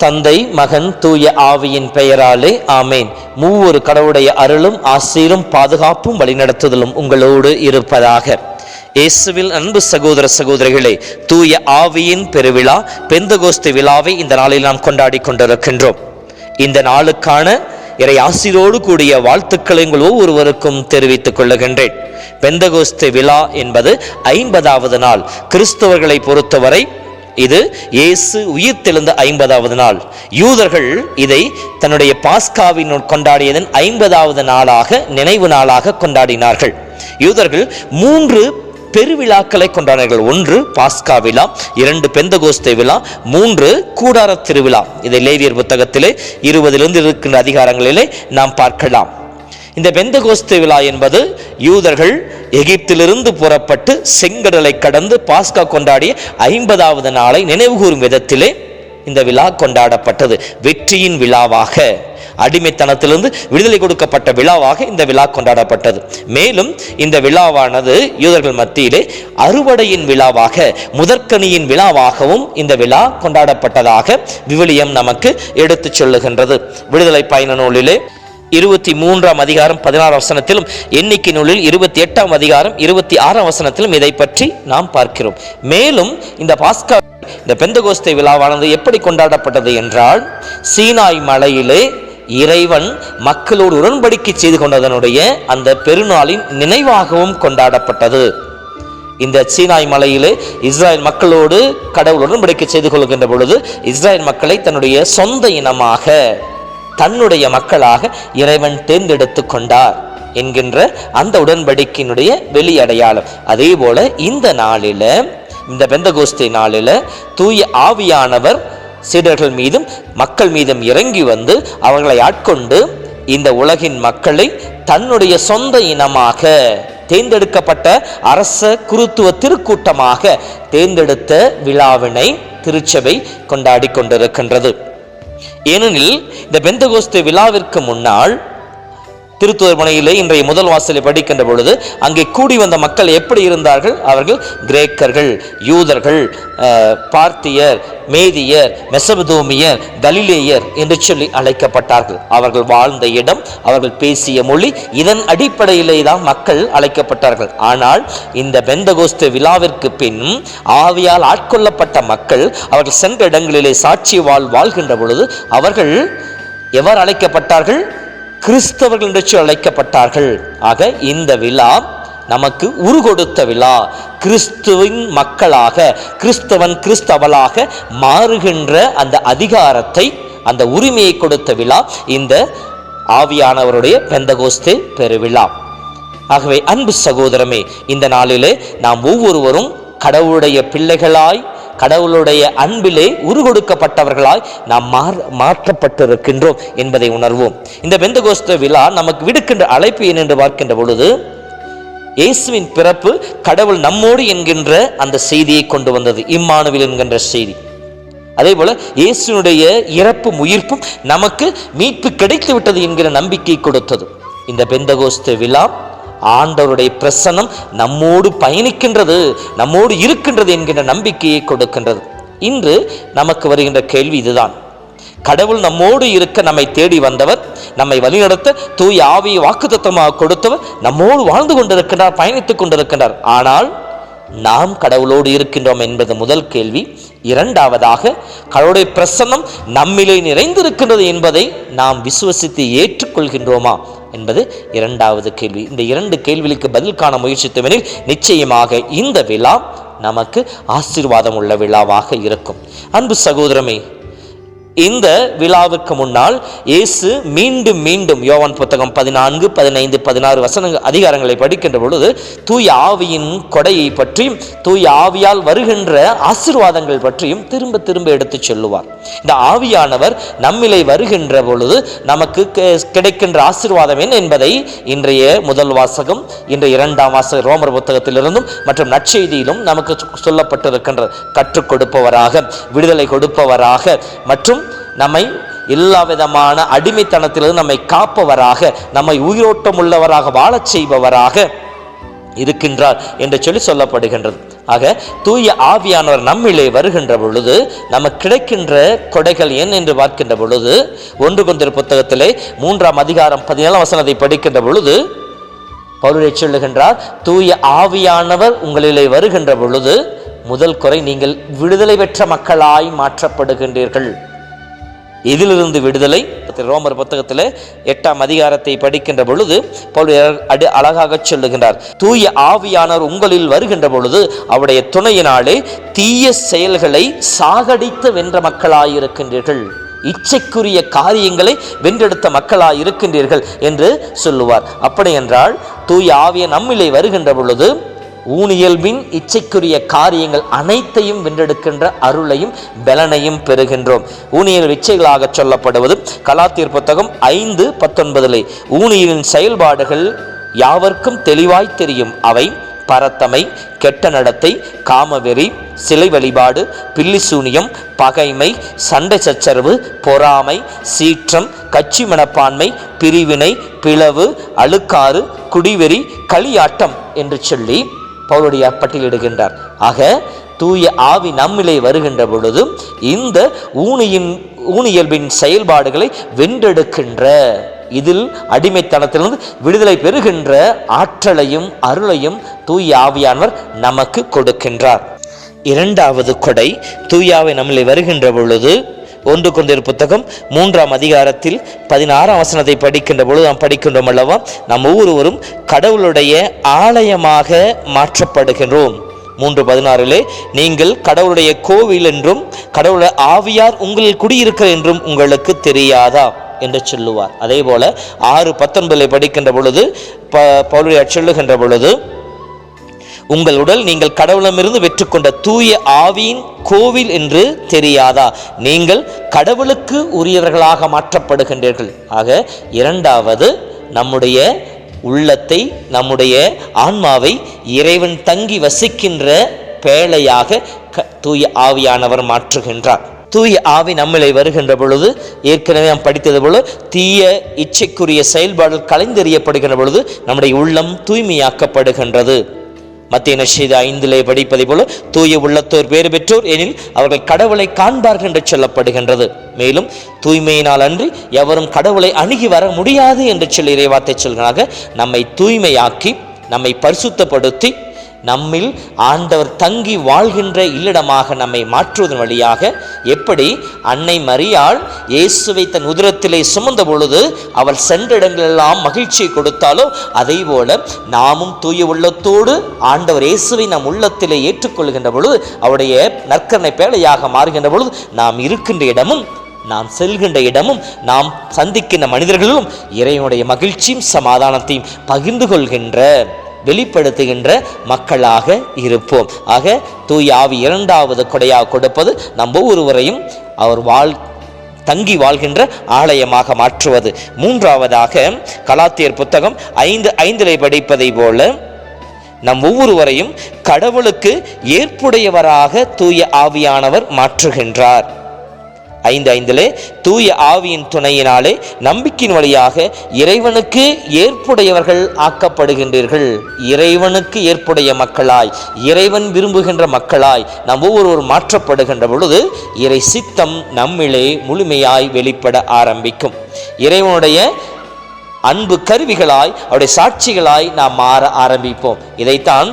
தந்தை, மகன், தூய ஆவியின் பெயராலே ஆமேன். மூவொரு கடவுளுடைய அருளும் ஆசீரும் பாதுகாப்பும் வழிநடத்துதலும் உங்களோடு இருப்பதாக. இயேசுவில் அன்பு சகோதர சகோதரிகளே, தூய ஆவியின் பெருவிழா பெந்தகோஸ்து விழாவை இந்த நாளில் நாம் கொண்டாடி கொண்டிருக்கின்றோம். இந்த நாளுக்கான இறை ஆசீரோடு கூடிய வாழ்த்துக்களை உங்கள் ஒவ்வொருவருக்கும் தெரிவித்துக் கொள்ளுகின்றேன். பெந்தகோஸ்து விழா என்பது 50வது நாள். கிறிஸ்தவர்களை பொறுத்தவரை இது இயேசு உயிர்த்தெழுந்த 50வது நாள். யூதர்கள் இதை தன்னுடைய பாஸ்காவின் கொண்டாடியதன் 50வது நாளாக, நினைவு நாளாக கொண்டாடினார்கள். யூதர்கள் 3 பெருவிழாக்களை கொண்டாடினார்கள். 1 பாஸ்கா விழா, 2 பெந்தகோஸ்து விழா, 3 கூடார திருவிழா. இதை லேவியர் புத்தகத்திலே 20 இருக்கின்ற அதிகாரங்களிலே நாம் பார்க்கலாம். இந்த பெந்தகோஸ்து விழா என்பது யூதர்கள் எகிப்திலிருந்து புறப்பட்டு செங்கடலை கடந்து பாஸ்கா கொண்டாடிய 50வது நாளை நினைவுகூறும் விதத்திலே இந்த விழா கொண்டாடப்பட்டது. வெற்றியின் விழாவாக, அடிமைத்தனத்திலிருந்து விடுதலை கொடுக்கப்பட்ட விழாவாக இந்த விழா கொண்டாடப்பட்டது. மேலும் இந்த விழாவானது யூதர்கள் மத்தியிலே அறுவடையின் விழாவாக, முதற்கனியின் விழாவாகவும் இந்த விழா கொண்டாடப்பட்டதாக விவிலியம் நமக்கு எடுத்துச் சொல்லுகின்றது. விடுதலை பயண நூலிலே 23ஆம் அதிகாரம் 16 வசனத்திலும், எண்ணிக்கை நூலில் 28ஆம் அதிகாரம் 26ஆம் வசனத்திலும் இதை பற்றி நாம் பார்க்கிறோம். மேலும் இந்த பாஸ்கா, இந்த பெந்தகோஸ்து விழாவானது எப்படி கொண்டாடப்பட்டது என்றால், சீனாய் மலையிலே இறைவன் மக்களோடு உடன்படிக்கை செய்து கொண்டதனுடைய அந்த பெருநாளின் நினைவாகவும் கொண்டாடப்பட்டது. இந்த சீனாய் மலையிலே இஸ்ராயல் மக்களோடு கடவுள் உடன்படிக்கை செய்து கொள்கின்ற பொழுது இஸ்ராயல் மக்களை தன்னுடைய சொந்த இனமாக, தன்னுடைய மக்களாக இறைவன் தேர்ந்தெடுத்து கொண்டார் என்கின்ற அந்த உடன்படிக்கையினுடைய வெளியடையாளம். அதே போல இந்த நாளில, இந்த பெந்தகோஸ்து நாளில தூய ஆவியானவர் சீடர்கள் மீதும் மக்கள் மீதும் இறங்கி வந்து அவர்களை ஆட்கொண்டு இந்த உலகின் மக்களை தன்னுடைய சொந்த இனமாக, தேர்ந்தெடுக்கப்பட்ட அரச குருத்துவ திருக்கூட்டமாக தேர்ந்தெடுத்த விழாவினை திருச்சபை கொண்டாடி கொண்டிருக்கின்றது. ஏனெனில் இந்த பெந்தகோஸ்து விழாவிற்கு முன்னால் திருத்துவர் முனையிலே இன்றைய முதல் வாசலை படிக்கின்ற பொழுது அங்கே கூடி வந்த மக்கள் எப்படி இருந்தார்கள்? அவர்கள் கிரேக்கர்கள், யூதர்கள், பார்த்தியர், மேதியர், மெசபதோமியர், கலிலேயர் என்று சொல்லி அழைக்கப்பட்டார்கள். அவர்கள் வாழ்ந்த இடம், அவர்கள் பேசிய மொழி, இதன் அடிப்படையிலே தான் மக்கள் அழைக்கப்பட்டார்கள். ஆனால் இந்த பெந்தகோஸ்து விழாவிற்கு பின் ஆவியால் ஆட்கொள்ளப்பட்ட மக்கள் அவர்கள் சென்ற இடங்களிலே சாட்சி வாழ்கின்ற பொழுது அவர்கள் எவ்வாறு அழைக்கப்பட்டார்கள்? கிறிஸ்தவர்கள் என்று அழைக்கப்பட்டார்கள். ஆக இந்த விழா நமக்கு உருகொடுத்த விழா. கிறிஸ்துவின் மக்களாக, கிறிஸ்தவன் கிறிஸ்தவளாக மாறுகின்ற அந்த அதிகாரத்தை, அந்த உரிமையை கொடுத்த விழா இந்த ஆவியானவருடைய பெந்தகோஸ்து பெருவிழா. ஆகவே அன்பு சகோதரமே, இந்த நாளிலே நாம் ஒவ்வொருவரும் கடவுளுடைய பிள்ளைகளாய், கடவுளுடைய அன்பிலே உருகொடுக்கப்பட்டவர்களாய் நாம் மாற்றப்பட்டிருக்கின்றோம் என்பதை உணர்வோம். இந்த பெந்தகோஸ்து விழா நமக்கு விடுக்கின்ற அழைப்பு என்று பார்க்கின்ற பொழுது, இயேசுவின் பிறப்பு கடவுள் நம்மோடு என்கின்ற அந்த செய்தியை கொண்டு வந்தது, இம்மானுவேல் என்கின்ற செய்தி. அதே போல இயேசுனுடைய இறப்பும் உயிர்ப்பும் நமக்கு மீட்பு கிடைத்து விட்டது என்கிற நம்பிக்கை கொடுத்தது. இந்த பெந்தகோஸ்து விழா ஆண்டவருடைய பிரசன்னம் நம்மோடு பயணிக்கின்றது, நம்மோடு இருக்கின்றது என்கின்ற நம்பிக்கையை கொடுக்கின்றது. இன்று நமக்கு வருகின்ற கேள்வி இதுதான். கடவுள் நம்மோடு இருக்க நம்மை தேடி வந்தவர், நம்மை வழிநடத்த தூய ஆவியை வாக்குத்தத்தமாக கொடுத்தவர் நம்மோடு வாழ்ந்து கொண்டிருக்கின்றார், பயணித்துக் கொண்டிருக்கின்றார். ஆனால் நாம் கடவுளோடு இருக்கின்றோம் என்பது முதல் கேள்வி. இரண்டாவதாக, கடவுளுடைய பிரசன்னம் நம்மிலே நிறைந்திருக்கின்றது என்பதை நாம் விசுவசித்து ஏற்றுக்கொள்கின்றோமா என்பது இரண்டாவது கேள்வி. இந்த 2 கேள்விகளுக்கு பதில் காண முயற்சித்தவனில் நிச்சயமாக இந்த விழா நமக்கு ஆசீர்வாதம் உள்ள விழாவாக இருக்கும். அன்பு சகோதரமே, இந்த விழாவுக்கு முன்னால் இயேசு மீண்டும் மீண்டும் யோவான் புத்தகம் 14, 15, 16 அதிகாரங்களை படிக்கின்ற பொழுது தூய ஆவியின் கொடையை பற்றியும், தூய ஆவியால் வருகின்ற ஆசீர்வாதங்கள் பற்றியும் திரும்ப திரும்ப எடுத்து சொல்லுவார். இந்த ஆவியானவர் நம்மிலே வருகின்ற பொழுது நமக்கு கிடைக்கின்ற ஆசீர்வாதம் என்ன என்பதை இன்றைய முதல் வாசகம், இன்றைய 2ஆம் வாசகம் ரோமர் புத்தகத்திலிருந்தும் மற்றும் நற்செய்தியிலும் நமக்கு சொல்லப்பட்டிருக்கின்ற கற்றுக் கொடுப்பவராக, விடுதலை கொடுப்பவராக மற்றும் நம்மை எல்லா விதமான அடிமைத்தனத்திலிருந்து நம்மை காப்பவராக, நம்மை உயிரோட்டம் உள்ளவராக வாழச் செய்பவராக இருக்கின்றார் என்று சொல்லப்படுகின்றது. ஆக தூய ஆவியானவர் நம்மிலே வருகின்ற பொழுது நமக்கு கிடைக்கின்ற கொடைகள் என்ன என்று பார்க்கின்ற பொழுது 1 கொரிந்தியர் புத்தகத்திலே 3ஆம் அதிகாரம் 17ஆம் வசனத்தை படிக்கின்ற பொழுது பவுல் சொல்லுகின்றார், தூய ஆவியானவர் உங்களிலே வருகின்ற பொழுது முதல் குறை, நீங்கள் விடுதலை பெற்ற மக்களாய் மாற்றப்படுகின்றீர்கள். இதிலிருந்து விடுதலை ரோமர் புத்தகத்தில் 8ஆம் அதிகாரத்தை படிக்கின்ற பொழுது பவுல் அழகாக சொல்லுகின்றார், தூய ஆவியானவர் உங்களில் வருகின்ற பொழுது அவருடைய துணையினாலே தீய செயல்களை சாகடித்து வென்ற மக்களாயிருக்கின்றீர்கள், இச்சைக்குரிய காரியங்களை வென்றெடுத்த மக்களாய் இருக்கின்றீர்கள் என்று சொல்லுவார். அப்படி என்றால் தூய ஆவிய நம்மிலே வருகின்ற பொழுது ஊனியல்பின் இச்சைக்குரிய காரியங்கள் அனைத்தையும் வென்றெடுக்கின்ற அருளையும் பலனையும் பெறுகின்றோம். ஊனியல் இச்சைகளாக சொல்லப்படுவது கலாத்தியர் புத்தகம் 5:19 ஊனியலின் செயல்பாடுகள் யாவர்க்கும் தெளிவாய் தெரியும். அவை பரத்தமை, கெட்ட நடத்தை, காமவெறி, சிலை வழிபாடு, பில்லிசூனியம், பகைமை, சண்டை சச்சரவு, பொறாமை, சீற்றம், கட்சி மனப்பான்மை, பிரிவினை, பிளவு, அழுக்காறு, குடிவெறி, களியாட்டம் என்று சொல்லி பவுலுடைய பட்டியலிடுகின்றார். ஆக தூய ஆவி நம்மிலே வருகின்ற பொழுது இந்த ஊனியல்பின் செயல்பாடுகளை வென்றெடுக்கின்ற, இதில் அடிமைத்தனத்திலிருந்து விடுதலை பெறுகின்ற ஆற்றலையும் அருளையும் தூய ஆவியானவர் நமக்கு கொடுக்கின்றார். 2வது கொடை, தூய ஆவி நம்மிலே வருகின்ற பொழுது 1 கொரிந்தியர் புத்தகம் 3ஆம் அதிகாரத்தில் 16ஆம் வசனத்தை படிக்கின்ற பொழுது நாம் படிக்கின்றோம் அல்லவா, நாம் ஒவ்வொருவரும் கடவுளுடைய ஆலயமாக மாற்றப்படுகின்றோம். 3:16 நீங்கள் கடவுளுடைய கோவில் என்றும் கடவுளுடைய ஆவியார் உங்களில் குடியிருக்கிற என்றும் உங்களுக்கு தெரியாதா என்று சொல்லுவார். அதே போல 6:19 படிக்கின்ற பொழுது பவுல் சொல்லுகின்ற பொழுது, உங்கள் உடல் நீங்கள் கடவுளமிருந்து பெற்றுக்கொண்ட தூய ஆவியின் கோவில் என்று தெரியாதா, நீங்கள் கடவுளுக்கு உரியவர்களாக மாற்றப்படுகின்றீர்கள். ஆக 2வது நம்முடைய உள்ளத்தை, நம்முடைய ஆன்மாவை இறைவன் தங்கி வசிக்கின்ற பேழையாக தூய ஆவியானவர் மாற்றுகின்றார். தூய ஆவி நம்மளை வருகின்ற பொழுது ஏற்கனவே நாம் படித்தது போல தீய இச்சைக்குரிய செயல்பாடுகள் கலைந்தெறியப்படுகின்ற பொழுது நம்முடைய உள்ளம் தூய்மையாக்கப்படுகின்றது. மத்திய நற்செய்தி 5 படிப்பதை போல தூய உள்ளத்தோர் பேறு பெற்றோர் எனில் அவர்கள் கடவுளை காண்பார்கள் என்று சொல்லப்படுகின்றது. மேலும் தூய்மையினால் அன்றி எவரும் கடவுளை அணுகி வர முடியாது என்று சொல்லி இறைவார்த்தை சொல்கிறாங்க. நம்மை தூய்மையாக்கி நம்மை பரிசுத்தப்படுத்தி நம்மில் ஆண்டவர் தங்கி வாழ்கின்ற இல்லிடமாக நம்மை மாற்றுவதன் வழியாக, எப்படி அன்னை மரியாள் இயேசுவை தன் உதரத்திலே சுமந்த பொழுது அவள் சென்ற இடங்களெல்லாம் மகிழ்ச்சியை கொடுத்தாலோ, அதே போல நாமும் தூய உள்ளத்தோடு ஆண்டவர் இயேசுவை நம் உள்ளத்திலே ஏற்றுக்கொள்கின்ற பொழுது அவருடைய நற்கருணை பேழையாக மாறுகின்ற பொழுது நாம் இருக்கின்ற இடமும் நாம் செல்கின்ற இடமும் நாம் சந்திக்கின்ற மனிதர்களும் இறைவனுடைய மகிழ்ச்சியும் சமாதானத்தையும் பகிர்ந்து கொள்கின்ற, வெளிப்படுத்துகின்ற மக்களாக இருப்போம். ஆக தூய ஆவி 2வது கொடையாக கொடுப்பது நம் ஒவ்வொருவரையும் அவர் தங்கி வாழ்கின்ற ஆலயமாக மாற்றுவது. 3வதாக கலாத்தியர் புத்தகம் 5:5 படிப்பதை போல நம் ஒவ்வொருவரையும் கடவுளுக்கு ஏற்புடையவராக தூய ஆவியானவர் மாற்றுகின்றார். 5:5 தூய ஆவியின் துணையினாலே நம்பிக்கையின் வழியாக இறைவனுக்கு ஏற்புடையவர்கள் ஆக்கப்படுகின்றீர்கள். இறைவனுக்கு ஏற்புடைய மக்களாய், இறைவன் விரும்புகின்ற மக்களாய் நாம் ஒவ்வொருவரும் மாற்றப்படுகின்ற பொழுது இறை சித்தம் நம்மிலே முழுமையாய் வெளிப்பட ஆரம்பிக்கும். இறைவனுடைய அன்பு கருவிகளாய், அவருடைய சாட்சிகளாய் நாம் மாற ஆரம்பிப்போம். இதைத்தான்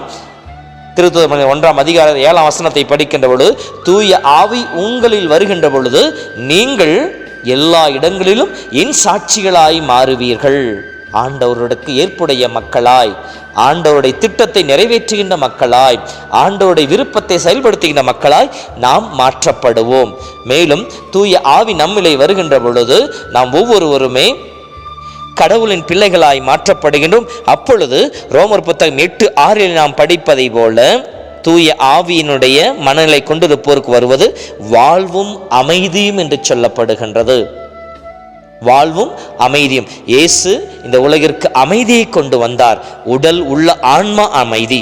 திருத்துதர் 1ஆம் அதிகாரம் 7ஆம் வசனத்தை படிக்கின்ற பொழுது, தூய ஆவி உங்களில் வருகின்ற பொழுது நீங்கள் எல்லா இடங்களிலும் என் சாட்சிகளாய் மாறுவீர்கள். ஆண்டவருக்கு ஏற்புடைய மக்களாய், ஆண்டவருடைய திட்டத்தை நிறைவேற்றுகின்ற மக்களாய், ஆண்டவருடைய விருப்பத்தை செயல்படுத்துகின்ற மக்களாய் நாம் மாற்றப்படுவோம். மேலும் தூய ஆவி நம்மிலே வருகின்ற பொழுது நாம் ஒவ்வொருவருமே கடவுளின் பிள்ளைகளாய் மாற்றப்படுகின்றோம். அப்பொழுது ரோமர் புத்தகம் 8:6 நாம் படிப்பதை போல தூய ஆவியினுடைய மனநிலை கொண்டிருப்போருக்கு வருவது வாழ்வும் அமைதியும் என்று சொல்லப்படுகின்றது. வாழ்வும் அமைதியும். இயேசு இந்த உலகிற்கு அமைதியை கொண்டு வந்தார். உடல் உள்ள ஆன்மா அமைதி,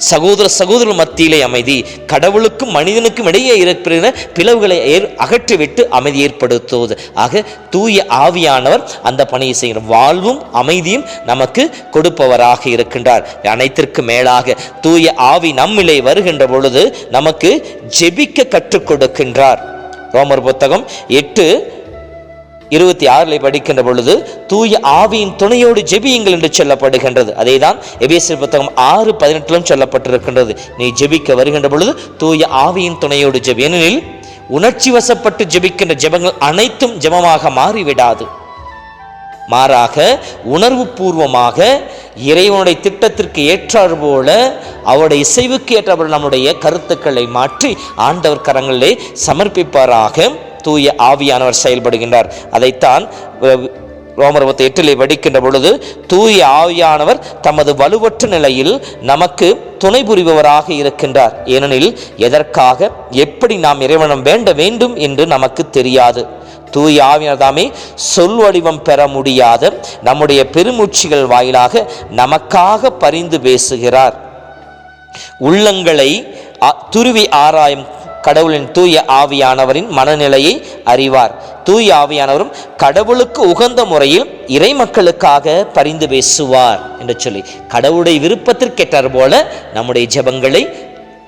சகோதர சகோதரர் மத்தியிலே அமைதி, கடவுளுக்கும் மனிதனுக்கும் இடையே இருக்கிற பிளவுகளை அகற்றிவிட்டு அமைதி ஏற்படுத்துவது. ஆக தூய ஆவியானவர் அந்த பணியை செய்கிற வாழ்வும் அமைதியும் நமக்கு கொடுப்பவராக இருக்கின்றார். அனைத்திற்கு மேலாக தூய ஆவி நம்மிலே வருகின்ற பொழுது நமக்கு ஜெபிக்க கற்றுக் கொடுக்கின்றார். ரோமர் புத்தகம் 8:26 படிக்கின்ற பொழுது தூய ஆவியின் துணையோடு ஜெபியுங்கள் என்று சொல்லப்படுகின்றது. அதேதான் எபேசியர் புத்தகம் 6:18 சொல்லப்பட்டிருக்கின்றது. நீ ஜெபிக்க வருகின்ற பொழுது தூய ஆவியின் துணையோடு ஜெபி. ஏனெனில் உணர்ச்சி வசப்பட்டு ஜெபிக்கின்ற ஜெபங்கள் அனைத்தும் ஜெபமாக மாறிவிடாது. மாறாக உணர்வு பூர்வமாக இறைவனுடைய திட்டத்திற்கு ஏற்றாறு போல அவருடைய இசைவுக்கு ஏற்றபடி நம்முடைய கருத்துக்களை மாற்றி ஆண்டவர் கரங்களிலே சமர்ப்பிப்பாராக தூய ஆவியானவர் செயல்படுகின்றார். அதைத்தான் ரோமர் 8 படிக்கின்ற பொழுது தூய ஆவியானவர் தமது வலுவற்ற நிலையில் நமக்கு துணை புரிபவராக இருக்கின்றார். ஏனெனில் எதற்காக எப்படி நாம் இறைவனம் வேண்ட வேண்டும் என்று நமக்கு தெரியாது. தூய ஆவியானவர் தாமே சொல் வடிவம் பெற முடியாத நம்முடைய பெருமூச்சுகள் வாயிலாக நமக்காக பரிந்து பேசுகிறார். உள்ளங்களை துருவி ஆராயும் கடவுளின் தூய ஆவியானவரின் மனநிலையை அறிவார். தூய ஆவியானவரும் கடவுளுக்கு உகந்த முறையில் இறை மக்களுக்காக பரிந்து பேசுவார் என்று சொல்லி கடவுளுடைய விருப்பத்திற்கேற்றார் போல நம்முடைய ஜெபங்களை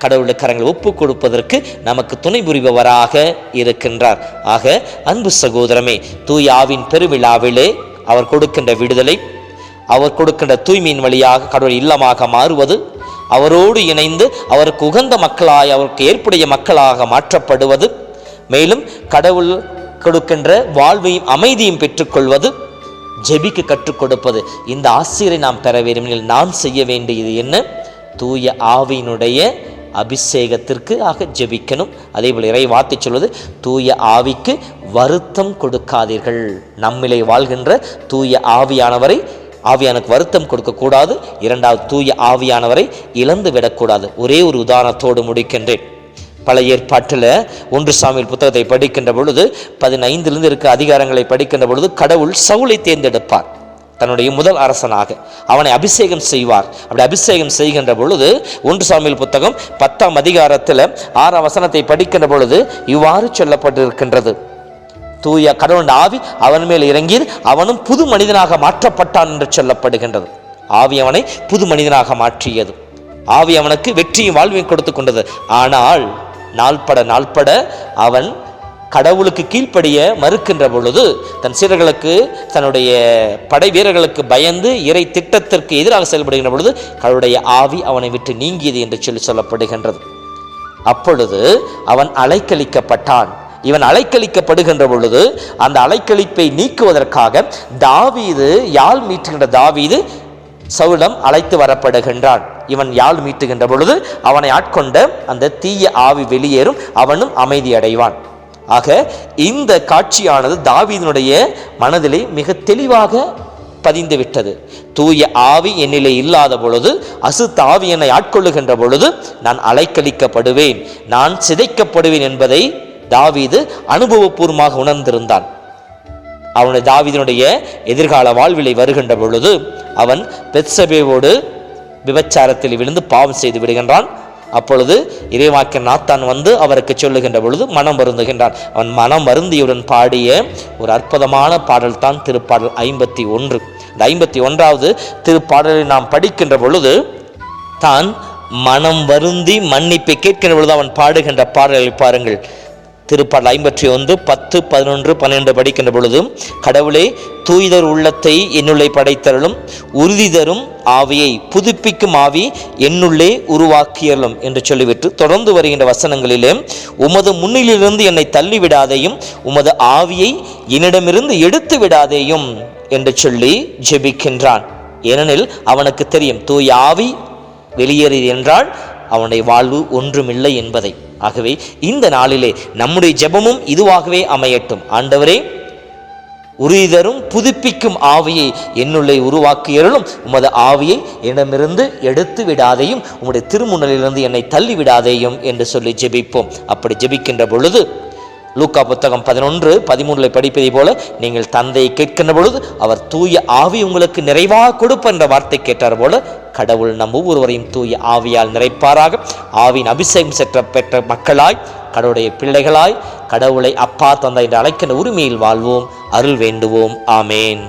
கடவுளுடைய கரங்களை ஒப்பு கொடுப்பதற்கு நமக்கு துணை புரிபவராக இருக்கின்றார். ஆக அன்பு சகோதரமே, தூய ஆவின் பெருவிழாவிலே அவர் கொடுக்கின்ற விடுதலை, அவர் கொடுக்கின்ற தூய்மையின் வழியாக கடவுள் இல்லமாக மாறுவது, அவரோடு இணைந்து அவருக்கு உகந்த மக்களாய் அவருக்கு ஏற்புடைய மக்களாக மாற்றப்படுவது, மேலும் கடவுள் கொடுக்கின்ற வாழ்வையும் அமைதியும் பெற்றுக்கொள்வது, ஜெபிக்க கற்றுக் கொடுப்பது, இந்த ஆசிரியரை நாம் பெற வேண்டும். நாம் செய்ய வேண்டியது என்ன? தூய ஆவியினுடைய அபிஷேகத்திற்கு ஜெபிக்கணும். அதே போல இறை வார்த்தை சொல்வது தூய ஆவிக்கு வருத்தம் கொடுக்காதீர்கள். நம்மிலே வாழ்கின்ற தூய ஆவியானுக்கு வருத்தம் கொடுக்கக்கூடாது. இரண்டாவது, தூய ஆவியானவரை இழந்து விடக்கூடாது. ஒரே ஒரு உதாரணத்தோடு முடிக்கின்றேன். பழைய ஏற்பாட்டில் 1 சாமுவேல் புத்தகத்தை படிக்கின்ற பொழுது 15 இருக்க அதிகாரங்களை படிக்கின்ற பொழுது கடவுள் சவுலை தேர்ந்தெடுப்பார் தன்னுடைய முதல் அரசனாக. அவனை அபிஷேகம் செய்வார். அப்படி அபிஷேகம் செய்கின்ற பொழுது 1 சாமுவேல் புத்தகம் 10ஆம் அதிகாரத்தில் 6ஆம் வசனத்தை படிக்கின்ற பொழுது இவ்வாறு சொல்லப்பட்டிருக்கின்றது. தூய கடவுள் ஆவி அவன் மேல் இறங்கி அவனும் புது மனிதனாக மாற்றப்பட்டான் என்று சொல்லப்படுகின்றது. ஆவி அவனை புது மனிதனாக மாற்றியது. ஆவி அவனுக்கு வெற்றியும் வாழ்வையும் கொடுத்து கொண்டது. ஆனால் நாள்பட அவன் கடவுளுக்கு கீழ்ப்படிய மறுக்கின்ற பொழுது தன் சீடர்களுக்கு தன்னுடைய படை வீரர்களுக்கு பயந்து இறை திட்டத்திற்கு எதிராக செயல்படுகின்ற பொழுது கடவுளுடைய ஆவி அவனை விட்டு நீங்கியது என்று சொல்லப்படுகின்றது. அப்பொழுது அவன் அலைக்கழிக்கப்பட்டான். இவன் அலைக்கழிக்கப்படுகின்ற பொழுது அந்த அலைக்கழிப்பை நீக்குவதற்காக தாவீது யாழ் மீட்டுகின்ற தாவீது சவுலம் அழைத்து வரப்படுகின்றான். இவன் யாழ் மீட்டுகின்ற பொழுது அவனை ஆட்கொண்ட அந்த தீய ஆவி வெளியேறும், அவனும் அமைதி அடைவான். ஆக இந்த காட்சியானது தாவீதினுடைய மனதிலே மிக தெளிவாக பதிந்து விட்டது. தூய ஆவி என்னிலே இல்லாத பொழுது, அசுத்த ஆவி என்னை ஆட்கொள்ளுகின்ற பொழுது நான் அலைக்கழிக்கப்படுவேன், நான் சிதைக்கப்படுவேன் என்பதை தாவீது அனுபவபூர்வமாக உணர்ந்திருந்தான். அவனுடைய தாவீதினுடைய எதிர்கால வாழ்விலை வருகின்ற பொழுது அவன் பெத்சபேவோடு விபச்சாரத்தில் விழுந்து பாவம் செய்து விடுகின்றான். அப்பொழுது இறைவாக்கியன் நாத்தான் வந்து அவருக்கு சொல்லுகின்ற பொழுது மனம் வருந்துகின்றான். அவன் மனம் வருந்தியுடன் பாடிய ஒரு அற்புதமான பாடல் தான் திருப்பாடல் 51. இந்த 51வது திருப்பாடலை நாம் படிக்கின்ற பொழுது தான் மனம் வருந்தி மன்னிப்பை கேட்கின்ற பொழுது அவன் பாடுகின்ற பாடலை பாருங்கள். திருப்பாடல் 51, 10, 11, 12 படிக்கின்ற பொழுதும் கடவுளே தூய்தர் உள்ளத்தை என்னுள்ளே படைத்தருளும், உறுதி தரும் ஆவியை புதுப்பிக்கும் ஆவி என்னுள்ளே உருவாக்கியலும் என்று சொல்லிவிட்டு தொடர்ந்து வருகின்ற வசனங்களிலே உமது முன்னிலிருந்து என்னை தள்ளிவிடாதேயும், உமது ஆவியை என்னிடமிருந்து எடுத்து விடாதேயும் என்று சொல்லி ஜெபிக்கின்றான். ஏனெனில் அவனுக்கு தெரியும் தூய ஆவி வெளியேறியது என்றால் அவனுடைய வாழ்வு ஒன்றுமில்லை என்பதை. ஆகவே இந்த நாளிலே நம்முடைய ஜெபமும் இதுவாகவே அமையட்டும். ஆண்டவரே, உறுதிதரும் புதுப்பிக்கும் ஆவியை என்னுள்ளே உருவாக்கியருளும், உமது ஆவியை என்னிடமிருந்து எடுத்து விடாதேயும், உம்முடைய திருமுன்னிலிருந்து என்னை தள்ளி விடாதேயும் என்று சொல்லி ஜெபிப்போம். அப்படி ஜெபிக்கின்ற பொழுது லூக்கா புத்தகம் 11:13 படிப்பதை போல நீங்கள் தந்தையை கேட்கின்ற பொழுது அவர் தூய ஆவி உங்களுக்கு நிறைவாக கொடுப்ப என்ற வார்த்தை கேட்டார் போல கடவுள் நம் ஒவ்வொருவரையும் தூய ஆவியால் நிறைப்பாராக. ஆவியின் அபிஷேகம் பெற்ற மக்களாய், கடவுளுடைய பிள்ளைகளாய், கடவுளை அப்பா தந்தை என்று அழைக்கின்ற உரிமையில் வாழ்வோம். அருள் வேண்டுவோம். ஆமேன்.